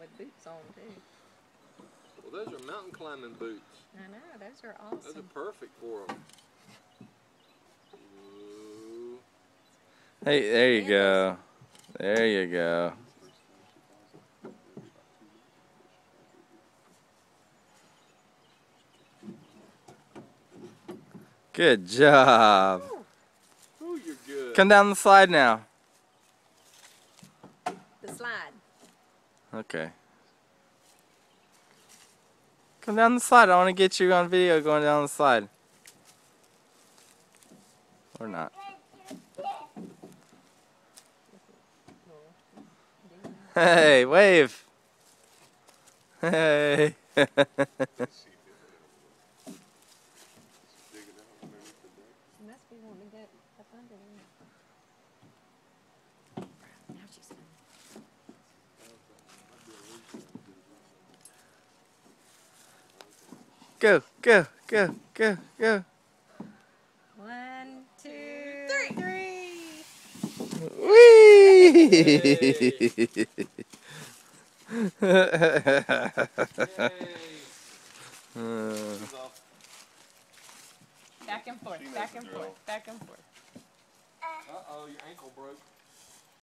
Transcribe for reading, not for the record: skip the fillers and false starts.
with boots on too. Well, those are mountain climbing boots. I know, those are awesome. Those are perfect for them. Ooh. Hey, there you go. There you go. Good job. Ooh, you're good. Come down the slide now. The slide. Okay. Come down the slide. I want to get you on video going down the slide. Or not. Hey, wave. Hey. You must be wanting to get up under there. Now she's coming. Go, go, go, go, go. 1, 2, 3. Whee! Back and forth, back and forth, back and forth. Uh-oh, your ankle broke.